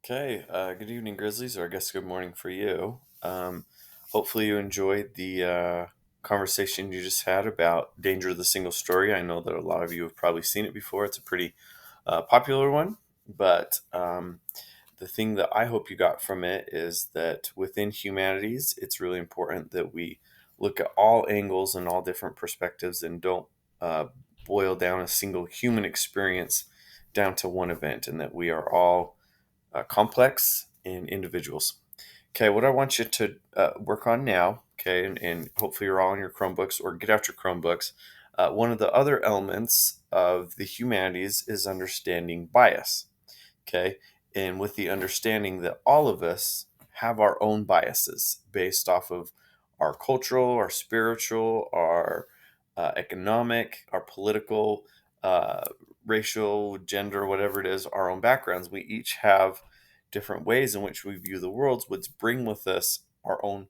Okay, good evening, Grizzlies, or I guess good morning for you. Hopefully, you enjoyed the conversation you just had about Danger of the Single Story. I know that a lot of you have probably seen it before. It's a pretty popular one, but the thing that I hope you got from it is that within humanities, it's really important that we look at all angles and all different perspectives and don't uh, boil down a single human experience down to one event, and that we are all complex in individuals. Okay, what I want you to work on now, okay, and hopefully you're all on your Chromebooks or get out your Chromebooks. One of the other elements of the humanities is understanding bias, okay, and with the understanding that all of us have our own biases based off of our cultural, our spiritual, our economic, our political, uh, racial, gender, whatever it is, our own backgrounds. We each have different ways in which we view the world, which bring with us our own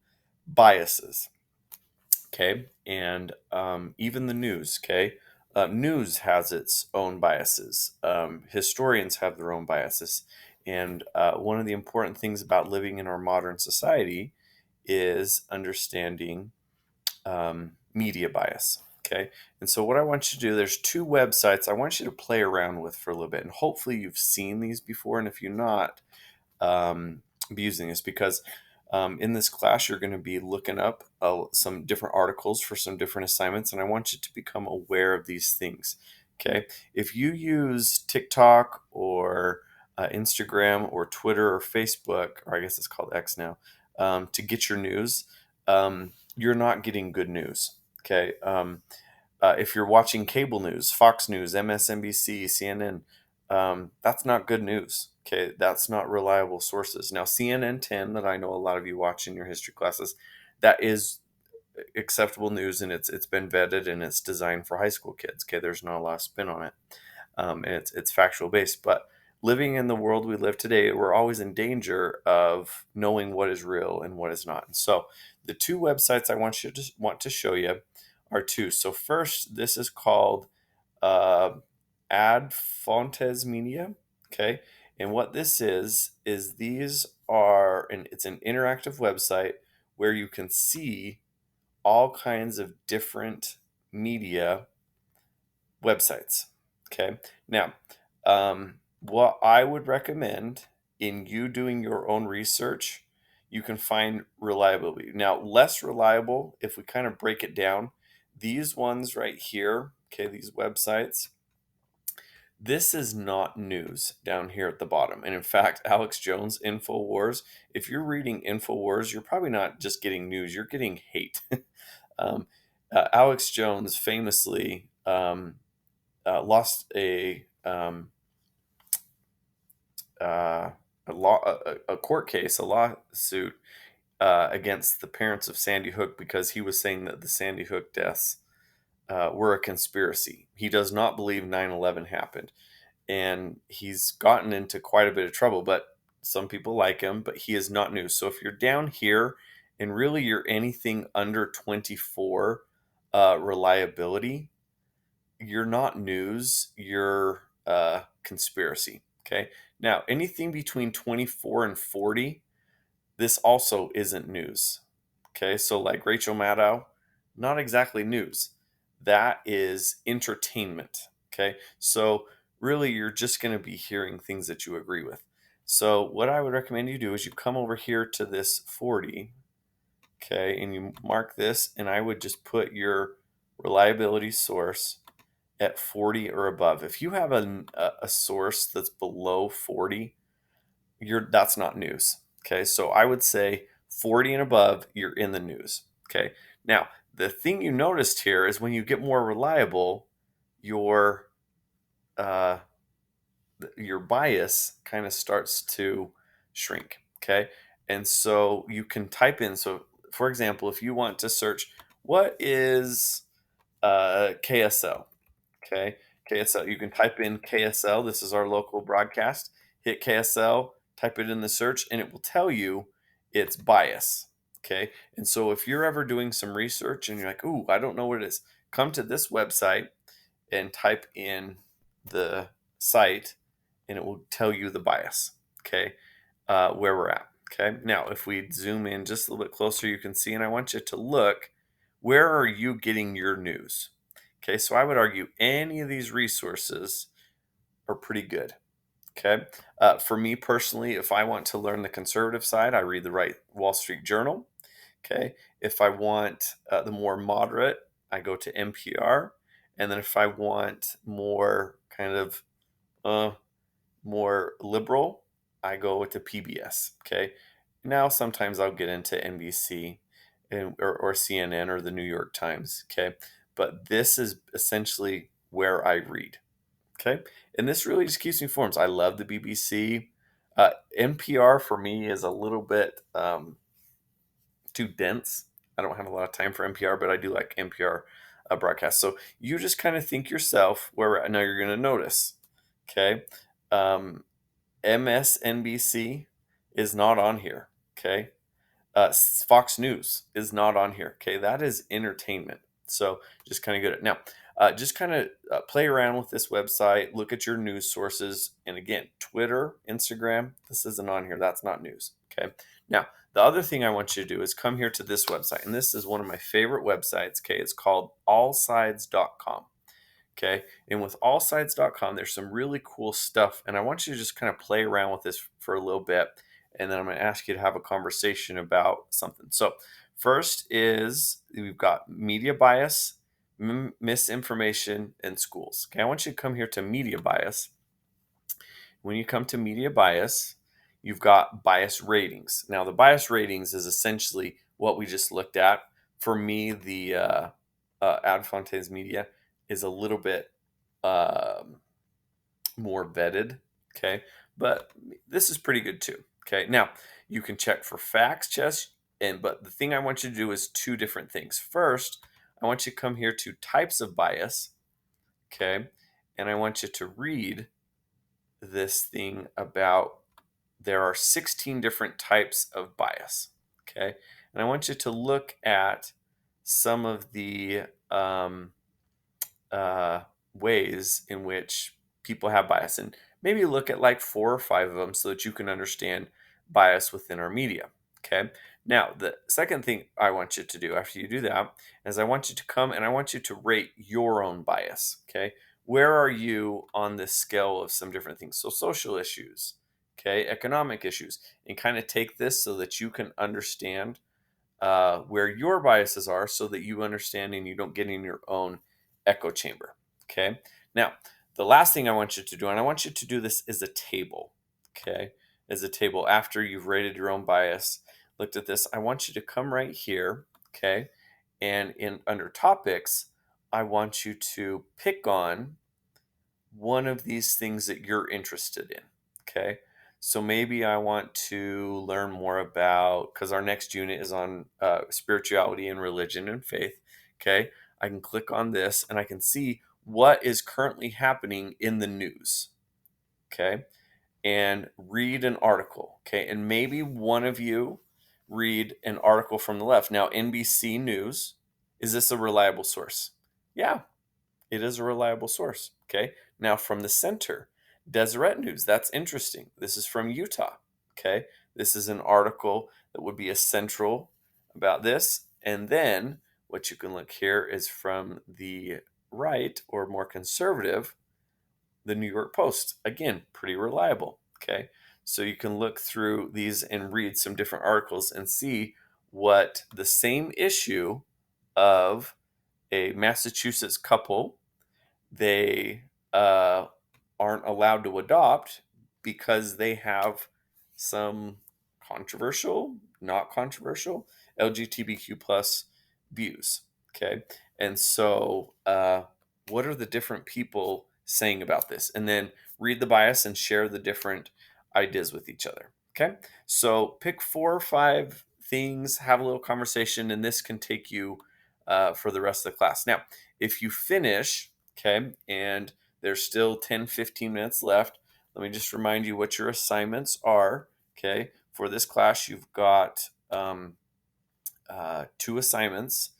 biases. Okay, and even the news. Okay, news has its own biases. Historians have their own biases, and one of the important things about living in our modern society is understanding media bias. Okay, and so what I want you to do, there's two websites I want you to play around with for a little bit, and hopefully you've seen these before, and if you're not, um, be using this because in this class you're going to be looking up some different articles for some different assignments, and I want you to become aware of these things. Okay, if you use TikTok or Instagram or Twitter or Facebook, or I guess it's called X now, to get your news, you're not getting good news. Okay, if you're watching cable news, Fox News, MSNBC, CNN, that's not good news. Okay, that's not reliable sources. Now, CNN 10, that I know a lot of you watch in your history classes, that is acceptable news, and it's been vetted and it's designed for high school kids. Okay, there's not a lot of spin on it, and it's factual based. But living in the world we live today, we're always in danger of knowing what is real and what is not. And so, the two websites I want to show you are two. So first, this is called uh, Ad Fontes Media. Okay, and what this is these are, and it's an interactive website where you can see all kinds of different media websites. Okay. Now, what I would recommend in you doing your own research, you can find reliability. Now, less reliable, if we kind of break it down, these ones right here, okay, these websites, this is not news down here at the bottom. And in fact, Alex Jones, InfoWars, if you're reading InfoWars, you're probably not just getting news, you're getting hate. um, Alex Jones famously lost a court case, a lawsuit against the parents of Sandy Hook because he was saying that the Sandy Hook deaths were a conspiracy. He does not believe 9/11 happened, and he's gotten into quite a bit of trouble. But some people like him, but he is not new. So if you're down here and really you're anything under 24 reliability, you're not news, you're conspiracy. Okay. Now, anything between 24 and 40, this also isn't news. Okay. So, like Rachel Maddow, not exactly news. That is entertainment. Okay. So, really, you're just going to be hearing things that you agree with. So, what I would recommend you do is you come over here to this 40. Okay. And you mark this, and I would just put your reliability source at 40 or above. If you have a source that's below 40, that's not news. Okay, so I would say 40 and above, you're in the news. Okay, now the thing you noticed here is when you get more reliable, your uh, your bias kind of starts to shrink. Okay, and so you can type in. So, for example, if you want to search what is KSL. Okay. KSL. You can type in KSL. This is our local broadcast. Hit KSL, type it in the search, and it will tell you it's bias. Okay. And so if you're ever doing some research and you're like, ooh, I don't know what it is, come to this website and type in the site and it will tell you the bias. Okay. where we're at. Okay. Now, if we zoom in just a little bit closer, you can see, and I want you to look, where are you getting your news? Okay. So I would argue any of these resources are pretty good. Okay. For me personally, if I want to learn the conservative side, I read the right Wall Street Journal. Okay. If I want the more moderate, I go to NPR. And then if I want more kind of uh, more liberal, I go to PBS. Okay. Now, sometimes I'll get into NBC or CNN or the New York Times. Okay. But this is essentially where I read. Okay. And this really just keeps me informed. I love the BBC. NPR for me is a little bit too dense. I don't have a lot of time for NPR, but I do like NPR broadcasts. So you just kind of think yourself where now you're going to notice. Okay. Um, MSNBC is not on here. Okay. Fox News is not on here. Okay, that is entertainment. So just kind of get it now. Just kind of play around with this website. Look at your news sources, and again, Twitter, Instagram. This isn't on here. That's not news. Okay. Now the other thing I want you to do is come here to this website, and this is one of my favorite websites. Okay, it's called Allsides.com. Okay. And with allsides.com, there's some really cool stuff. And I want you to just kind of play around with this for a little bit. And then I'm going to ask you to have a conversation about something. So, first is we've got media bias, misinformation in schools. Okay. I want you to come here to media bias. When you come to media bias, you've got bias ratings. Now, the bias ratings is essentially what we just looked at. For me, the Ad Fontes Media is a little bit um, more vetted. Okay. But this is pretty good too. Okay. Now, you can check for facts, but the thing I want you to do is two different things. First, I want you to come here to types of bias. Okay. And I want you to read this thing about there are 16 different types of bias. Okay. And I want you to look at some of the uh, ways in which people have bias and maybe look at like 4 or 5 of them so that you can understand bias within our media. Okay. Now, the second thing I want you to do after you do that is I want you to come and I want you to rate your own bias. Okay. Where are you on this scale of some different things? So, social issues, okay, economic issues, and kind of take this so that you can understand where your biases are so that you understand and you don't get in your own echo chamber. Okay. Now, the last thing I want you to do, and I want you to do this as a table. Okay. As a table after you've rated your own bias, looked at this, I want you to come right here. Okay. And in under topics, I want you to pick on one of these things that you're interested in. Okay. So maybe I want to learn more about, because our next unit is on spirituality and religion and faith. Okay. I can click on this and I can see what is currently happening in the news. Okay. And read an article. Okay. And maybe one of you read an article from the left. Now, NBC News, is this a reliable source? Yeah, it is a reliable source. Okay. Now from the center, Deseret News. That's interesting. This is from Utah. Okay. This is an article that would be a central about this. And then what you can look here is from the right or more conservative, the New York Post. Again, pretty reliable. Okay. So you can look through these and read some different articles and see what the same issue of a Massachusetts couple they aren't allowed to adopt because they have some controversial, not controversial LGBTQ plus views. Okay. And so, what are the different people saying about this? And then read the bias and share the different ideas with each other. Okay. So, pick 4 or 5 things, have a little conversation, and this can take you for the rest of the class. Now, if you finish, okay, and there's still 10, 15 minutes left, let me just remind you what your assignments are. Okay. For this class, you've got 2 assignments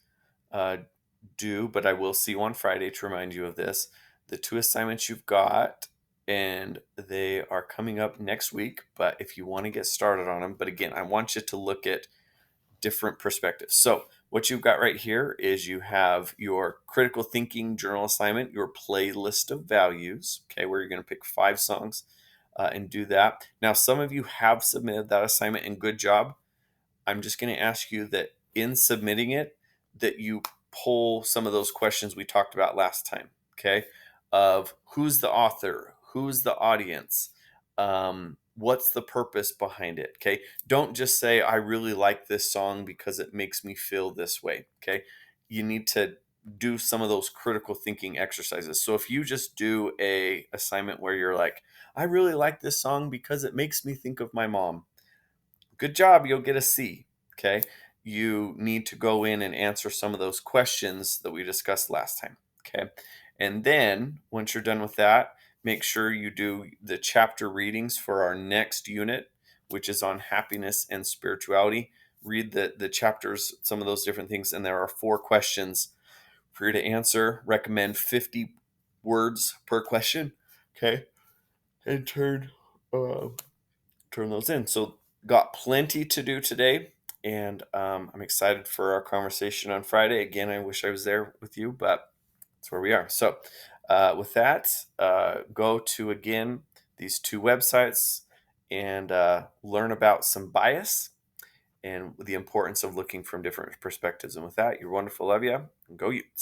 due, but I will see you on Friday to remind you of this. The 2 assignments you've got and they are coming up next week. But if you want to get started on them, but again, I want you to look at different perspectives. So what you've got right here is you have your critical thinking journal assignment, your playlist of values, okay, where you're going to pick 5 songs and do that. Now, some of you have submitted that assignment, and good job. I'm just going to ask you that in submitting it, that you pull some of those questions we talked about last time, okay? Of who's the author, who's the audience, what's the purpose behind it, okay? Don't just say, I really like this song because it makes me feel this way, okay? You need to do some of those critical thinking exercises. So if you just do a assignment where you're like, I really like this song because it makes me think of my mom, good job, you'll get a C. Okay. You need to go in and answer some of those questions that we discussed last time. Okay. And then once you're done with that, make sure you do the chapter readings for our next unit, which is on happiness and spirituality. Read the chapters, some of those different things. And there are 4 questions for you to answer. Recommend 50 words per question. Okay. And uh, turn those in. So got plenty to do today, and I'm excited for our conversation on Friday. Again, I wish I was there with you, but that's where we are. So with that, go to again these 2 websites and learn about some bias and the importance of looking from different perspectives. And with that, you're wonderful. Love you. Go Utes.